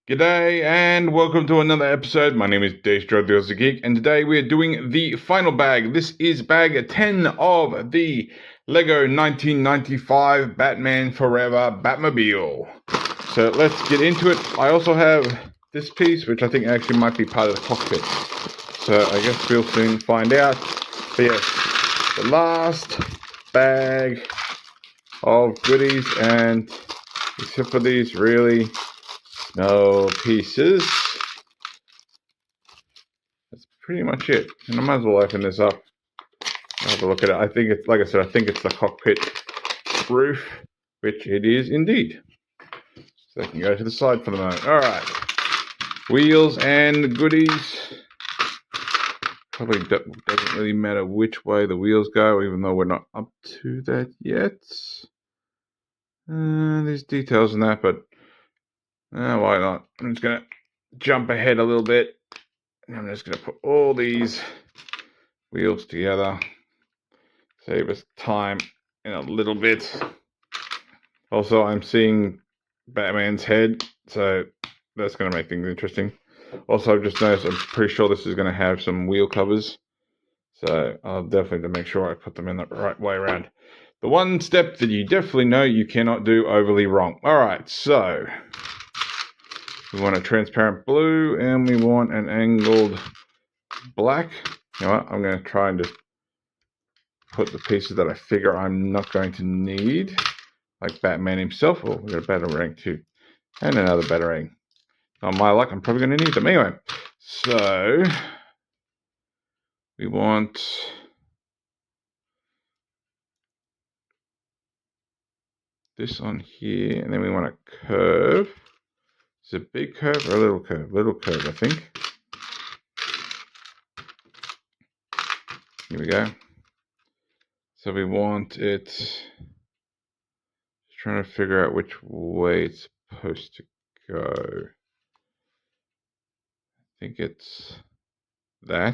G'day and welcome to another episode. My name is Destro the Geek, and today we are doing the final bag. This is bag 10 of the Lego 1995 Batman Forever Batmobile. So let's get into it. I also have this piece, which I think actually might be part of the cockpit. So I guess we'll soon find out. But yes, the last bag of goodies, and except for these really no pieces, that's pretty much it. And I might as well open this up. I'll have a look at it. I think it's, like I said, I think it's the cockpit roof, which it is indeed. So I can go to the side for the moment. Alright. Wheels and goodies. Probably doesn't really matter which way the wheels go, even though we're not up to that yet. There's details in that, but why not? I'm just going to jump ahead a little bit. I'm just going to put all these wheels together. Save us time in a little bit. Also, I'm seeing Batman's head, so that's going to make things interesting. Also, I've just noticed, I'm pretty sure this is going to have some wheel covers. So I'll definitely make sure I put them in the right way around. The one step that you definitely know you cannot do overly wrong. Alright, so we want a transparent blue and we want an angled black. You know what? I'm going to try and just put the pieces that I figure I'm not going to need, like Batman himself. Oh, we got a batarang too, and another batarang. On my luck, I'm probably going to need them anyway. So we want this on here, and then we want a curve. Is it a big curve or a little curve? Little curve, I think. Here we go. So we want it, just trying to figure out which way it's supposed to go. I think it's that.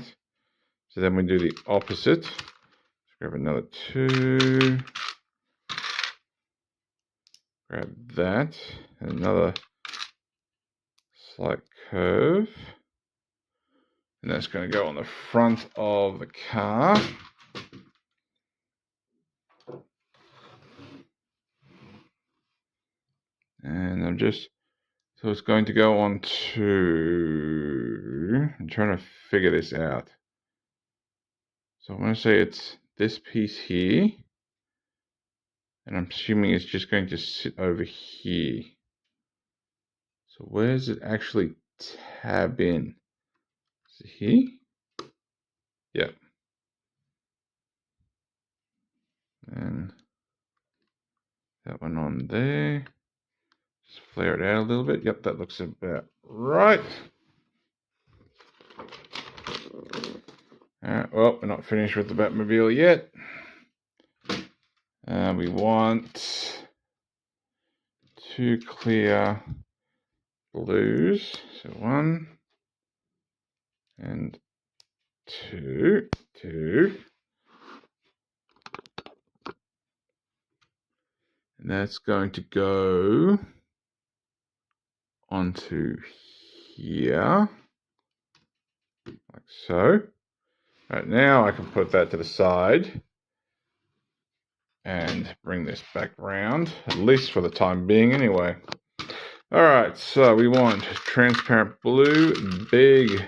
So then we do the opposite. Let's grab another two. Grab that. And another slight curve. And that's going to go on the front of the car. And so it's going to go on to, I'm trying to figure this out. So I'm going to say it's this piece here. And I'm assuming it's just going to sit over here. So where does it actually tab in? Is it here? Yep. And that one on there. Just flare it out a little bit. Yep, that looks about right. Alright, well, we're not finished with the Batmobile yet. We want two clear blues. So one and two. And that's going to go onto here, like so. Right, now I can put that to the side and bring this back round, at least for the time being anyway. Alright, so we want transparent blue, big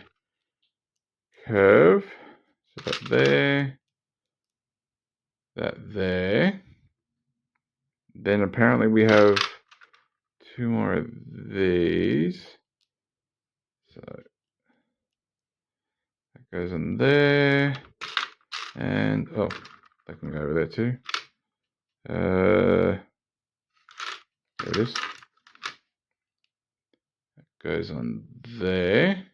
curve. So that there, that there. Then apparently we have two more of these. So that goes in there. And, oh, that can go over there too. There it is. That goes on there.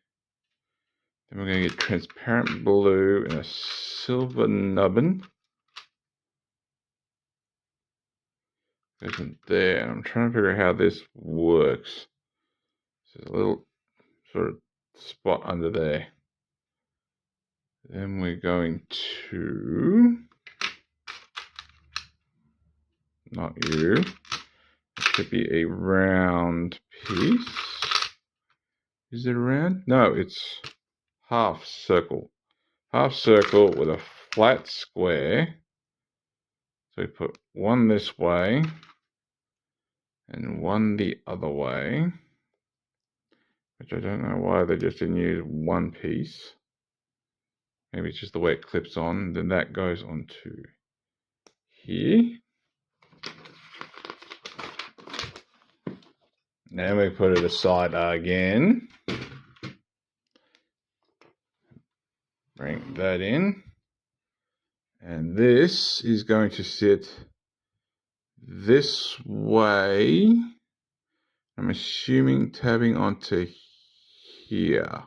Then we're going to get transparent blue and a silver nubbin. Goes in there. And I'm trying to figure out how this works. So there's a little sort of spot under there. Then we're going to, not you, it should be a round piece. Is it round? No, it's half circle. Half circle with a flat square. So we put one this way and one the other way, which I don't know why they just didn't use one piece. Maybe it's just the way it clips on. Then that goes onto here. Then we put it aside again. Bring that in. And this is going to sit this way. I'm assuming tabbing onto here.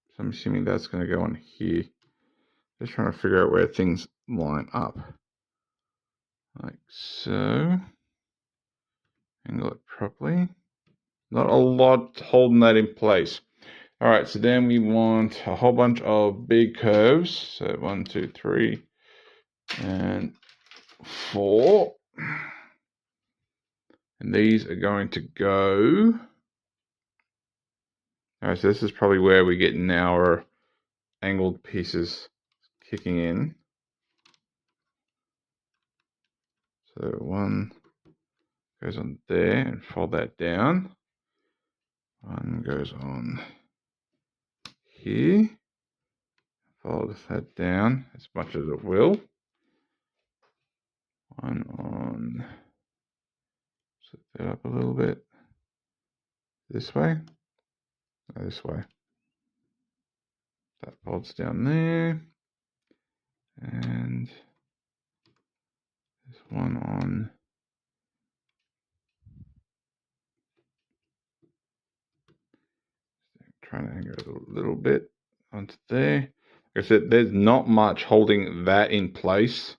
So I'm assuming that's going to go on here. Just trying to figure out where things line up. Like so. Angle it properly. Not a lot holding that in place. Alright, so then we want a whole bunch of big curves. So 1, 2, 3, and 4. And these are going to go. Alright, so this is probably where we get our angled pieces kicking in. So one goes on there and fold that down. One goes on here. Fold that down as much as it will. One on, set that up a little bit. This way. No, this way. That folds down there. And this one on. Trying to angle it a little bit onto there. Like I said, there's not much holding that in place.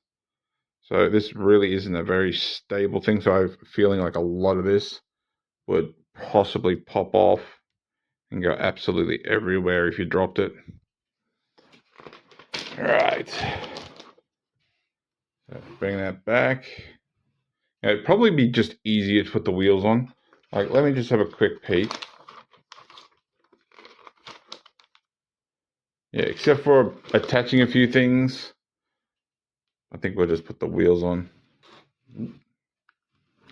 So this really isn't a very stable thing. So I'm feeling like a lot of this would possibly pop off and go absolutely everywhere if you dropped it. All right. So bring that back. Now, it'd probably be just easier to put the wheels on. Like, let me just have a quick peek. Yeah, except for attaching a few things, I think we'll just put the wheels on.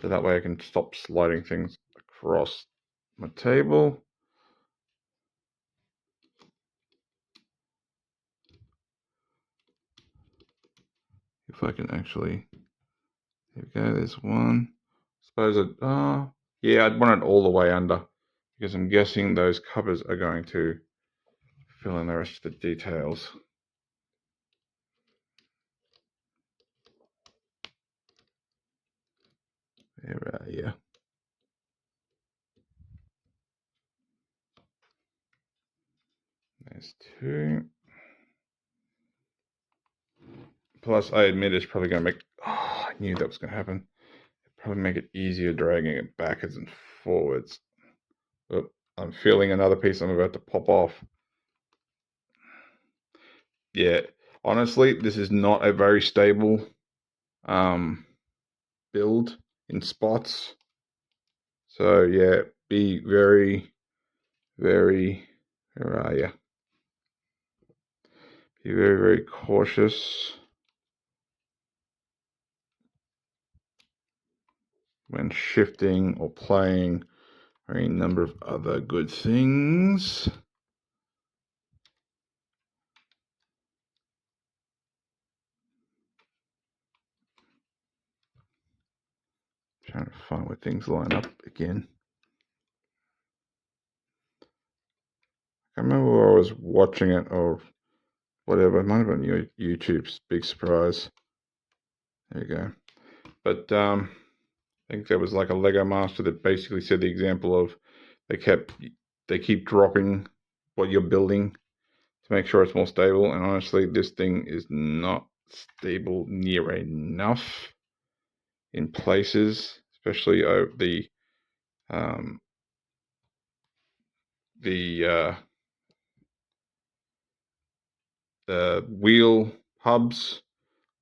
So that way I can stop sliding things across my table. If I can actually, there we go, there's one. Suppose yeah, I'd want it all the way under because I'm guessing those covers are going to fill in the rest of the details. There we are. There's two. Plus, I admit it's probably going to make, I knew that was going to happen. It'd probably make it easier dragging it backwards and forwards. But I'm feeling another piece I'm about to pop off. Yeah, honestly, this is not a very stable build in spots. So yeah, be very, very, where are you? Be very, very cautious when shifting or playing or any number of other good things. Trying to find where things line up again. I remember where I was watching it or whatever. It might have been YouTube's Big Surprise. There you go. But I think there was like a Lego master that basically said the example of they keep dropping what you're building to make sure it's more stable. And honestly, this thing is not stable near enough in places, especially the the wheel hubs,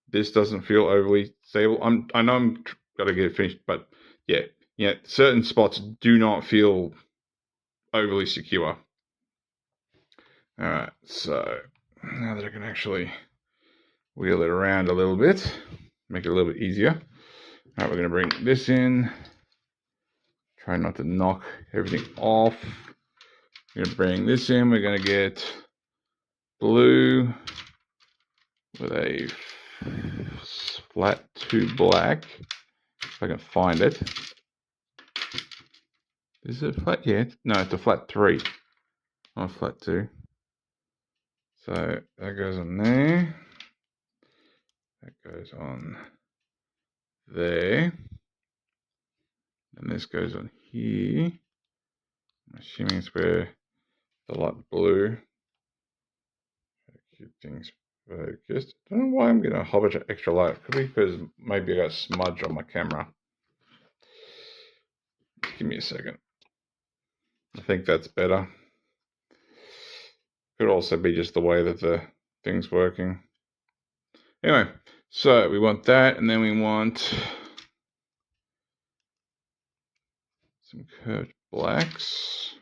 this doesn't feel overly stable. I know I'm got to get it finished, but yeah, certain spots do not feel overly secure. All right, so now that I can actually wheel it around a little bit, make it a little bit easier. All right, we're going to bring this in. Try not to knock everything off. We're going to bring this in. We're going to get blue with a flat 2 black, if I can find it. Is it flat? Yeah. No, it's a flat 3, not a flat 2. So that goes on there. That goes on there. And this goes on here. I'm assuming it's where the light blue. Keep things focused. I don't know why I'm getting a whole bunch of extra light. Could be because maybe I got smudge on my camera. Give me a second. I think that's better. Could also be just the way that the thing's working. Anyway, so we want that, and then we want some curved blacks.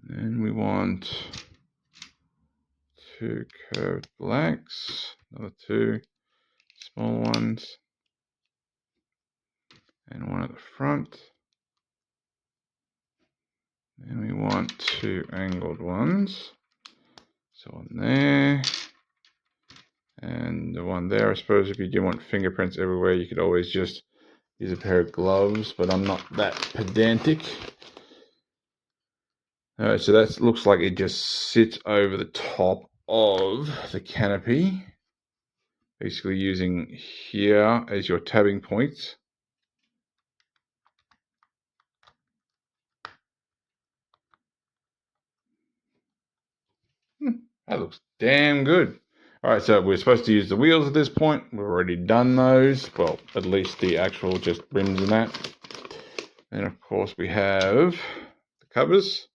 And then we want 2 curved blacks, another 2 small ones, and one at the front. Then we want 2 angled ones. So on there, and the one there. I suppose if you do want fingerprints everywhere, you could always just use a pair of gloves, but I'm not that pedantic. Alright, so that looks like it just sits over the top of the canopy. Basically using here as your tabbing points. That looks damn good. Alright, so we're supposed to use the wheels at this point. We've already done those. Well, at least the actual just rims and that. And of course we have the covers.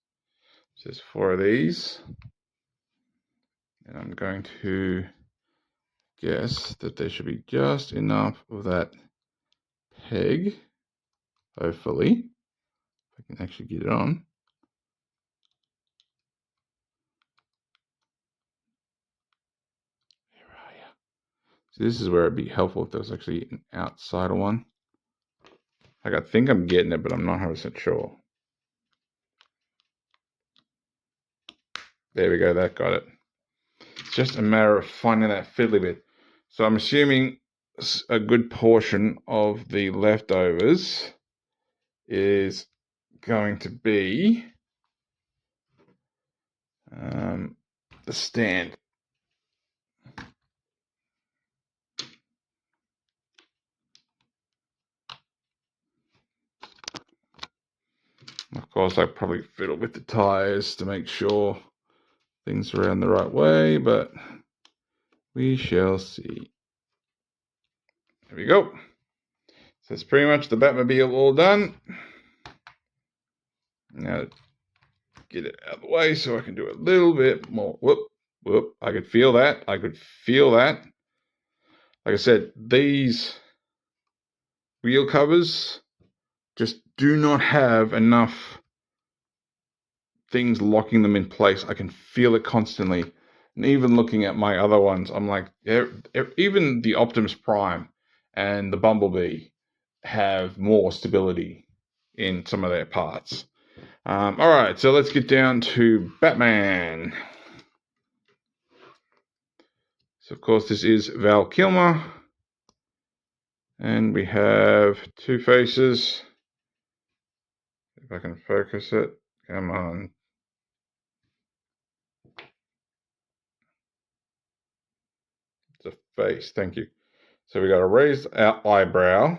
So there's 4 of these. And I'm going to guess that there should be just enough of that peg. Hopefully. If I can actually get it on. So this is where it'd be helpful if there was actually an outsider one. Like I think I'm getting it, but I'm not 100% sure. There we go, that got it. It's just a matter of finding that fiddly bit. So I'm assuming a good portion of the leftovers is going to be the stand. Of course, I probably fiddle with the tires to make sure things are around the right way, but we shall see. There we go. So it's pretty much the Batmobile all done. Now get it out of the way so I can do a little bit more. Whoop. I could feel that. Like I said, these wheel covers just do not have enough things locking them in place. I can feel it constantly. And even looking at my other ones, I'm like, even the Optimus Prime and the Bumblebee have more stability in some of their parts. All right, so let's get down to Batman. So, of course, this is Val Kilmer. And we have 2 faces. If I can focus it. Come on. It's a face. Thank you. So we got a raised eyebrow.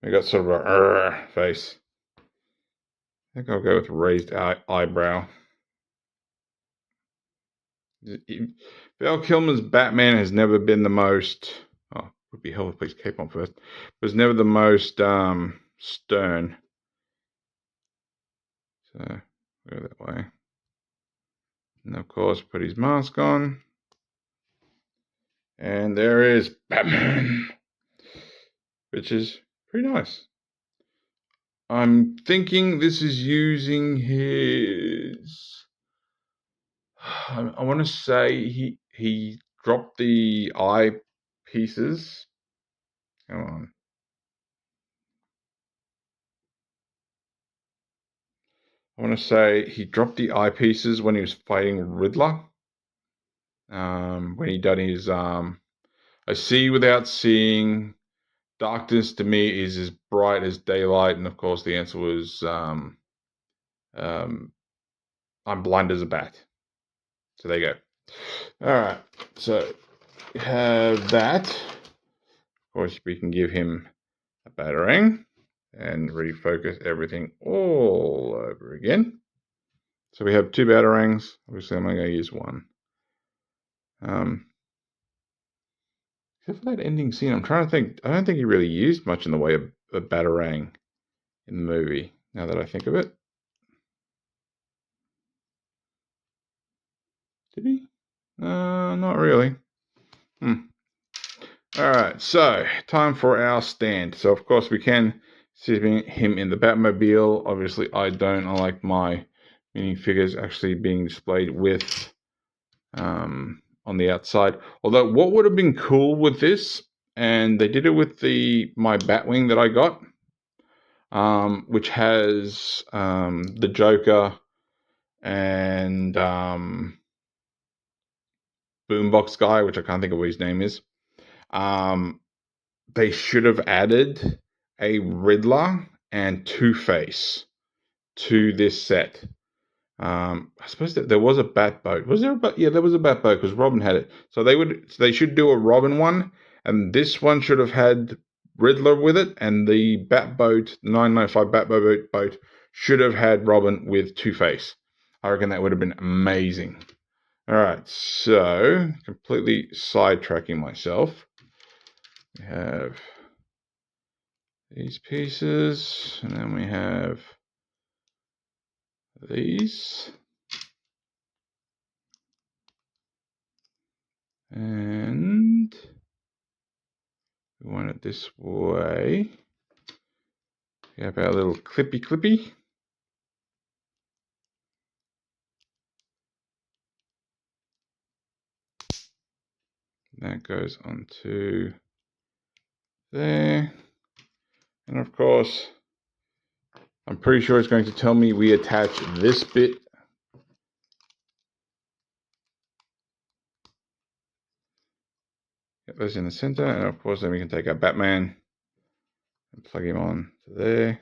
We got sort of a face. I think I'll go with raised eyebrow. Val Kilmer's Batman has never been the most... Oh, would be helpful. Please keep on first. Was never the most stern. So go that way. And of course, put his mask on. And there is Batman, which is pretty nice. I'm thinking this is using his... I want to say he dropped the eye pieces. Come on. I want to say he dropped the eyepieces when he was fighting Riddler. When he done his I see without seeing. Darkness to me is as bright as daylight, and of course the answer was I'm blind as a bat. So there you go. All right, so we have that. Of course, we can give him a batarang and refocus everything all over again. So we have 2 batarangs. Obviously, I'm only going to use one. Except for that ending scene, I'm trying to think. I don't think he really used much in the way of a batarang in the movie, now that I think of it. Did he? Not really. Alright, so time for our stand. So of course we can see him in the Batmobile. Obviously I don't. I like my minifigures actually being displayed with on the outside. Although what would have been cool with this, and they did it with my Batwing that I got, which has the Joker and Boombox guy, which I can't think of what his name is. They should have added a Riddler and Two-Face to this set. I suppose that there was a Batboat. Was there a Bat? Yeah, there was a Batboat because Robin had it. So they should do a Robin one, and this one should have had Riddler with it, and the Batboat, 995 Batmobile boat, should have had Robin with Two-Face. I reckon that would have been amazing. All right, so completely sidetracking myself. We have these pieces, and then we have these. And we want it this way. We have our little clippy. That goes onto there. And of course, I'm pretty sure it's going to tell me we attach this bit. Get those in the center, and of course then we can take our Batman and plug him on to there.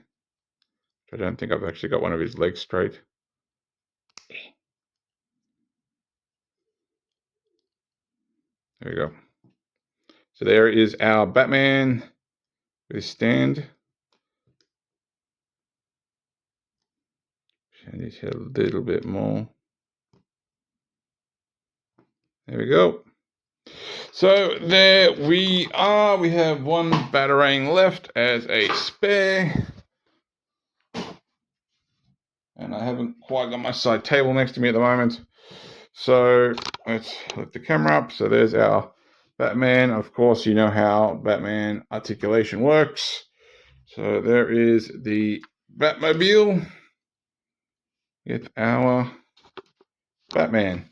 I don't think I've actually got one of his legs straight. There we go. So there is our Batman with his stand. Shine his head a little bit more. There we go. So there we are. We have one Batarang left as a spare. And I haven't quite got my side table next to me at the moment. So let's lift the camera up. So there's our Batman. Of course, you know how Batman articulation works. So there is the Batmobile with our Batman.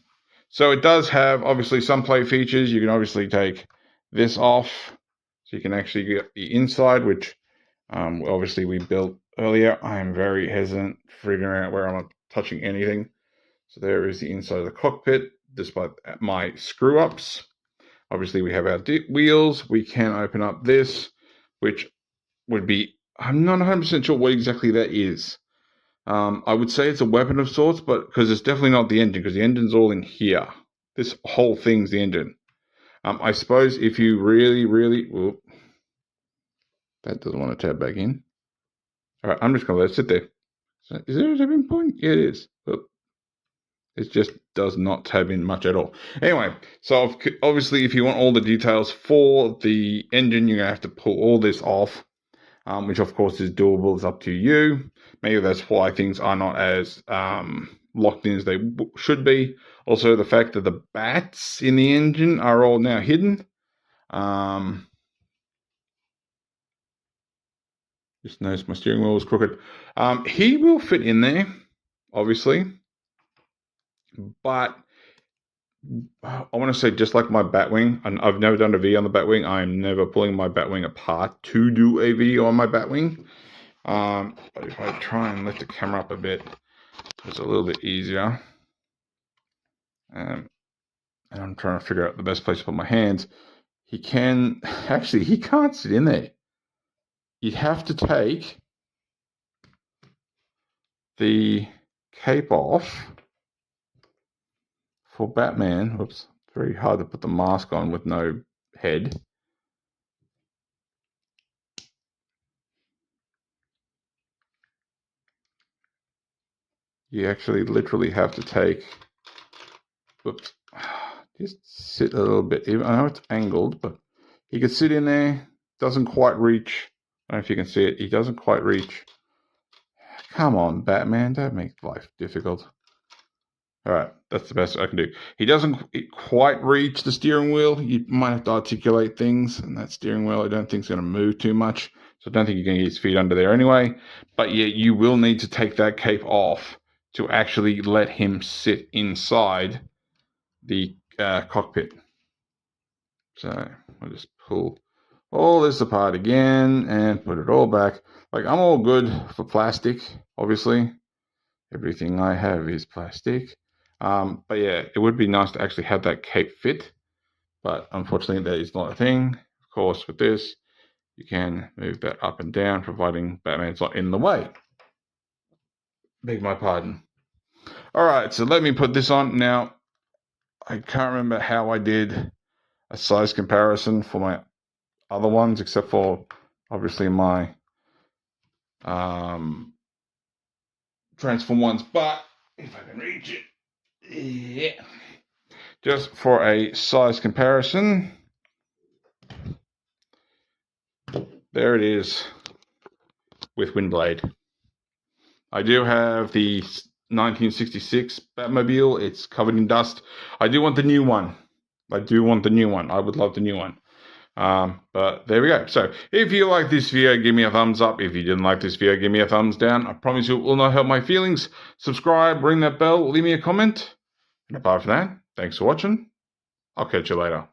So it does have obviously some play features. You can obviously take this off, so you can actually get the inside, which obviously we built earlier. I am very hesitant figuring out where I'm not touching anything. So there is the inside of the cockpit, despite my screw ups. Obviously we have our wheels. We can open up this, which would be, I'm not 100% sure what exactly that is. I would say it's a weapon of sorts, but because it's definitely not the engine, because the engine's all in here. This whole thing's the engine. I suppose if you really, whoop, that doesn't want to tab back in. All right, I'm just going to let it sit there. So is there a tabbing point? Yeah, it is. But it just does not tab in much at all. Anyway, so obviously if you want all the details for the engine, you're going to have to pull all this off. which of course is doable. It's up to you. Maybe that's why things are not as locked in as they should be. Also, the fact that the bats in the engine are all now hidden. Just noticed my steering wheel was crooked. He will fit in there, obviously, but I want to say, just like my Batwing, and I've never done a video on the Batwing. I'm never pulling my Batwing apart to do a video on my Batwing. But if I try and lift the camera up a bit, it's a little bit easier. And I'm trying to figure out the best place to put my hands. He can't sit in there. You'd have to take the cape off for Batman. Whoops, it's very hard to put the mask on with no head. You actually literally have to take, whoops, just sit a little bit. I know it's angled, but he could sit in there. Doesn't quite reach. I don't know if you can see it. He doesn't quite reach. Come on, Batman, don't make life difficult. All right, that's the best I can do. He doesn't quite reach the steering wheel. You might have to articulate things, and that steering wheel I don't think is going to move too much. So I don't think you're going to get his feet under there anyway. But yeah, you will need to take that cape off to actually let him sit inside the cockpit. So I'll just pull all this apart again and put it all back. Like, I'm all good for plastic, obviously. Everything I have is plastic. But yeah, it would be nice to actually have that cape fit. But unfortunately, that is not a thing. Of course, with this, you can move that up and down, providing Batman's not in the way. Beg my pardon. All right, so let me put this on. Now, I can't remember how I did a size comparison for my other ones, except for obviously my transform ones. But if I can reach it, yeah. Just for a size comparison, there it is with Windblade. I do have the 1966 Batmobile. It's covered in dust. I do want the new one. I would love the new one. But there we go. So if you like this video, give me a thumbs up. If you didn't like this video, give me a thumbs down. I promise you it will not hurt my feelings. Subscribe, ring that bell, leave me a comment. And apart from that, thanks for watching. I'll catch you later.